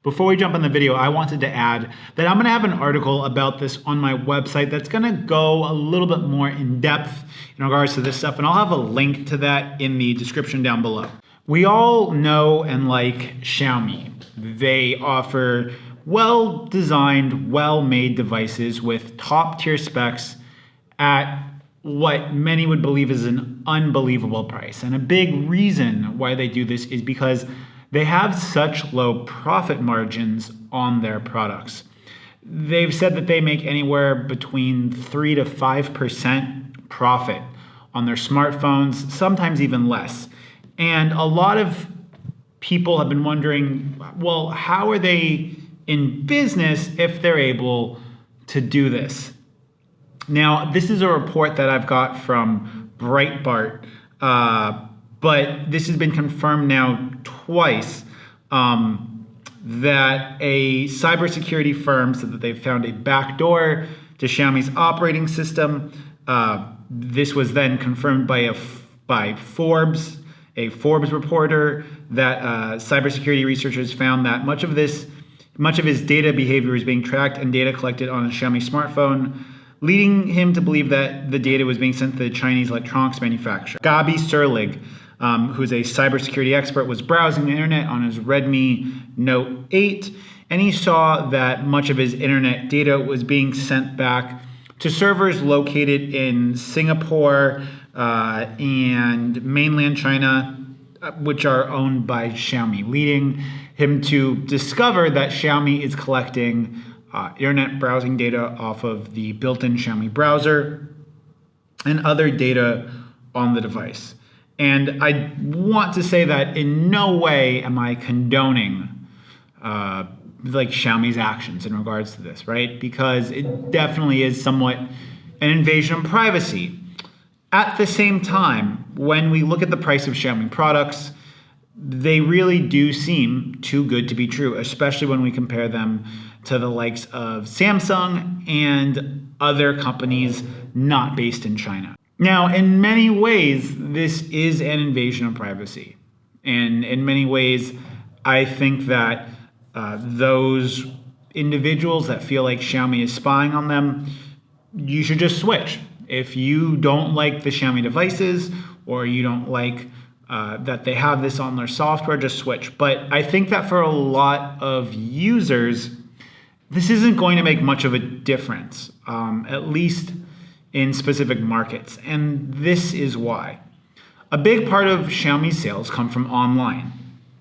Before we jump in the video, I wanted to add that I'm going to have an article about this on my website that's going to go a little bit more in depth in regards to this stuff, and I'll have a link to that in the description down below. We all know and like Xiaomi. They offer well-designed, well-made devices with top-tier specs at what many would believe is an unbelievable price. And a big reason why they do this is because they have such low profit margins on their products. They've said that they make anywhere between 3 to 5% profit on their smartphones, sometimes even less. And a lot of people have been wondering, well, how are they in business if they're able to do this? Now, this is a report that I've got from Breitbart, but this has been confirmed now twice, that a cybersecurity firm said that they found a backdoor to Xiaomi's operating system. This was then confirmed by Forbes, a Forbes reporter, that cybersecurity researchers found that much of his data behavior is being tracked and data collected on a Xiaomi smartphone, leading him to believe that the data was being sent to the Chinese electronics manufacturer. Gabi Serlig, who's a cybersecurity expert, was browsing the internet on his Redmi Note 8, and he saw that much of his internet data was being sent back to servers located in Singapore and mainland China, which are owned by Xiaomi, leading him to discover that Xiaomi is collecting internet browsing data off of the built-in Xiaomi browser and other data on the device. And I want to say that in no way am I condoning like Xiaomi's actions in regards to this, right? Because it definitely is somewhat an invasion of privacy. At the same time, when we look at the price of Xiaomi products, they really do seem too good to be true, especially when we compare them to the likes of Samsung and other companies not based in China. Now, in many ways, this is an invasion of privacy. And in many ways, I think that those individuals that feel like Xiaomi is spying on them, you should just switch. If you don't like the Xiaomi devices, or you don't like that they have this on their software, just switch. But I think that for a lot of users, this isn't going to make much of a difference, at least in specific markets. And this is why. A big part of Xiaomi's sales come from online.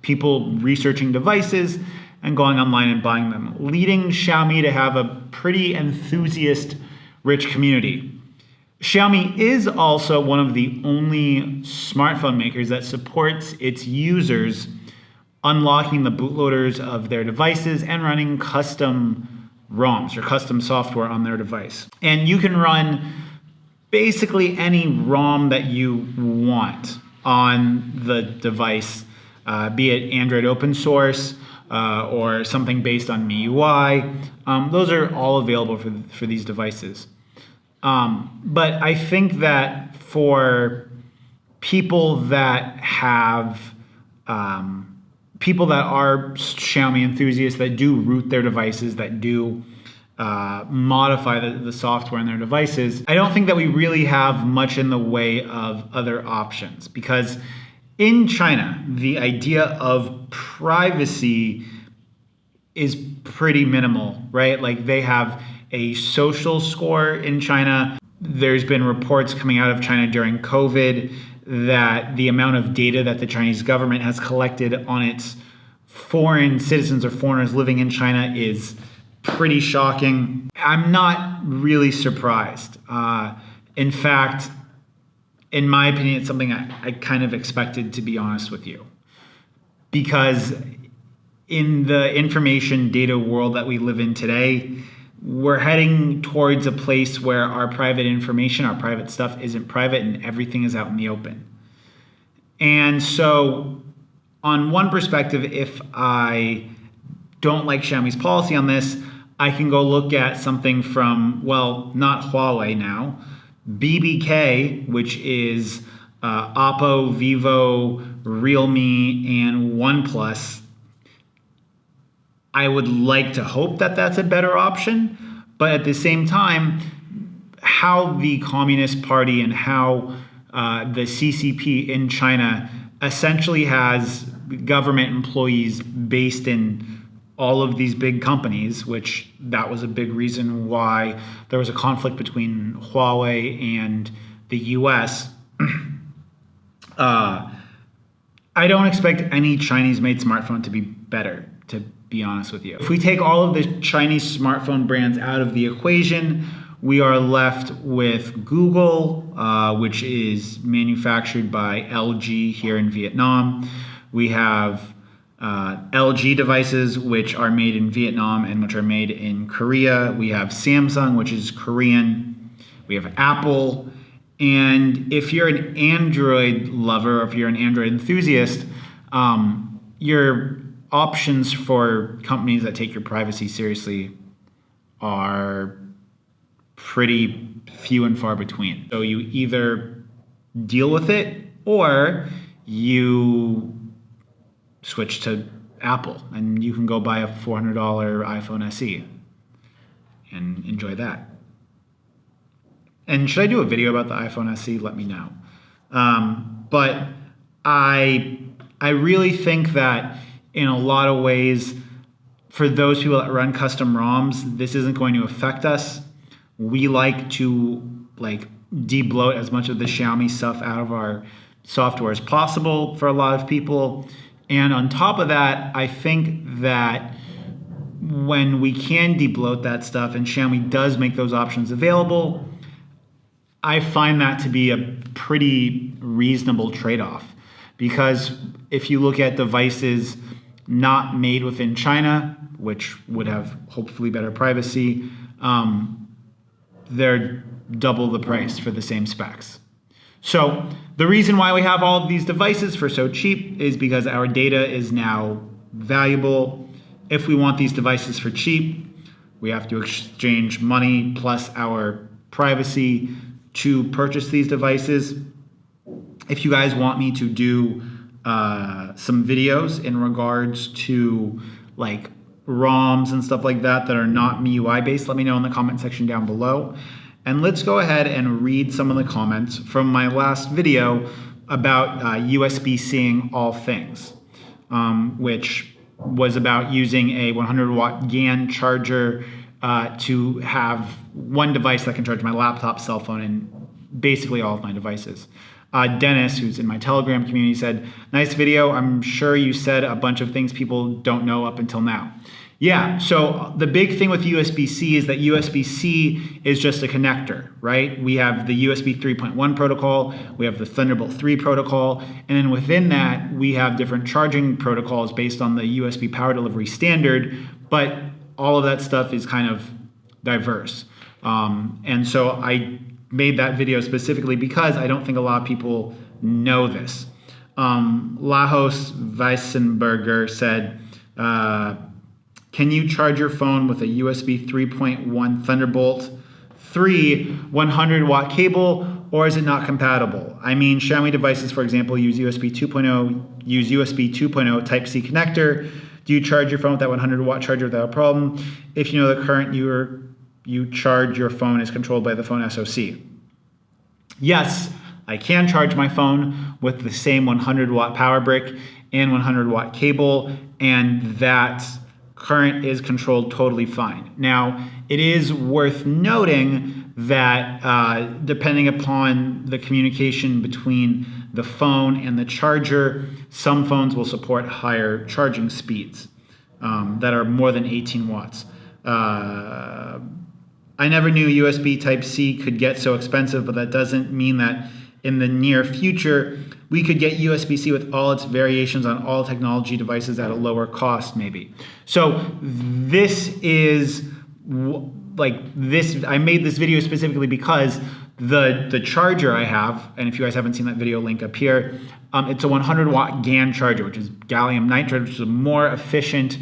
People researching devices and going online and buying them, leading Xiaomi to have a pretty enthusiast-rich community. Xiaomi is also one of the only smartphone makers that supports its users unlocking the bootloaders of their devices and running custom ROMs or custom software on their device. And you can run basically any ROM that you want on the device, be it Android open source or something based on MiUI. Those are all available for these devices. But I think that for people that have people that are Xiaomi enthusiasts that do root their devices, that do modify the software in their devices, I don't think that we really have much in the way of other options, because in China, the idea of privacy is pretty minimal, right? Like, they have a social score in China. There's been reports coming out of China during COVID that the amount of data that the Chinese government has collected on its foreign citizens or foreigners living in China is pretty shocking. I'm not really surprised. In fact, in my opinion, it's something I kind of expected, to be honest with you. Because in the information data world that we live in today, we're heading towards a place where our private information, our private stuff isn't private and everything is out in the open. And so on one perspective, if I don't like Xiaomi's policy on this, I can go look at something from, well, not Huawei now, BBK, which is Oppo, Vivo, Realme, and OnePlus. I would like to hope that that's a better option, but at the same time, how the Communist Party and how the CCP in China essentially has government employees based in all of these big companies, which that was a big reason why there was a conflict between Huawei and the US. I don't expect any Chinese-made smartphone to be better, to be honest with you. If we take all of the Chinese smartphone brands out of the equation, we are left with Google, which is manufactured by LG here in Vietnam. We have LG devices, which are made in Vietnam and which are made in Korea. We have Samsung, which is Korean. We have Apple. And if you're an Android lover, or if you're an Android enthusiast, your options for companies that take your privacy seriously are pretty few and far between. So you either deal with it or you switch to Apple, and you can go buy a $400 iPhone SE and enjoy that. And should I do a video about the iPhone SE? Let me know. But I really think that in a lot of ways, for those people that run custom ROMs, this isn't going to affect us. We like to de-bloat as much of the Xiaomi stuff out of our software as possible for a lot of people. And on top of that, I think that when we can de-bloat that stuff and Xiaomi does make those options available, I find that to be a pretty reasonable trade-off. Because if you look at devices not made within China, which would have hopefully better privacy, they're double the price for the same specs. So the reason why we have all of these devices for so cheap is because our data is now valuable. If we want these devices for cheap, we have to exchange money plus our privacy to purchase these devices. If you guys want me to do some videos in regards to ROMs and stuff like that are not MIUI based, let me know in the comment section down below. And let's go ahead and read some of the comments from my last video about USB-C'ing all things, which was about using a 100-watt GAN charger to have one device that can charge my laptop, cell phone, and basically all of my devices. Dennis, who's in my Telegram community, said, "Nice video. I'm sure you said a bunch of things people don't know up until now." Yeah, so the big thing with USB-C is that USB-C is just a connector, right? We have the USB 3.1 protocol, we have the Thunderbolt 3 protocol, and then within that, we have different charging protocols based on the USB power delivery standard, but all of that stuff is kind of diverse. And so I made that video specifically because I don't think a lot of people know this. Lajos Weissenberger said, "Can you charge your phone with a USB 3.1 Thunderbolt 3 100-watt cable, or is it not compatible? I mean, Xiaomi devices, for example, use USB 2.0 Type-C connector. Do you charge your phone with that 100-watt charger without a problem? If you know the current you charge your phone is controlled by the phone SoC." Yes, I can charge my phone with the same 100-watt power brick and 100-watt cable, and that current is controlled totally fine. Now, it is worth noting that depending upon the communication between the phone and the charger, some phones will support higher charging speeds that are more than 18 watts. I never knew USB Type-C could get so expensive, but that doesn't mean that in the near future, we could get USB-C with all its variations on all technology devices at a lower cost, maybe. So this is I made this video specifically because the charger I have, and if you guys haven't seen that video, link up here, it's a 100-watt GAN charger, which is gallium nitride, which is a more efficient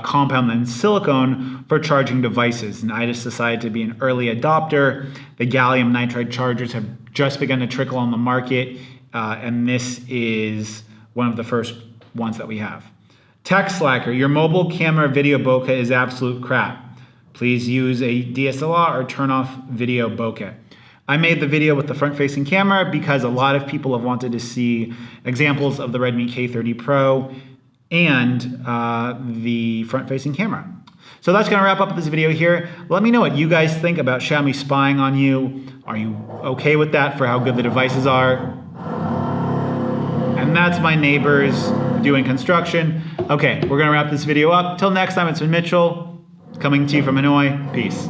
compound than silicone for charging devices. And I just decided to be an early adopter. The gallium nitride chargers have just begun to trickle on the market, and this is one of the first ones that we have. Tech Slacker, your mobile camera video bokeh is absolute crap. Please use a DSLR or turn off video bokeh. I made the video with the front-facing camera because a lot of people have wanted to see examples of the Redmi K30 Pro and the front-facing camera. So that's going to wrap up this video here. Let me know what you guys think about Xiaomi spying on you. Are you okay with that for how good the devices are? And that's my neighbors doing construction. Okay, we're going to wrap this video up. Till next time, it's been Mitchell, coming to you from Hanoi. Peace.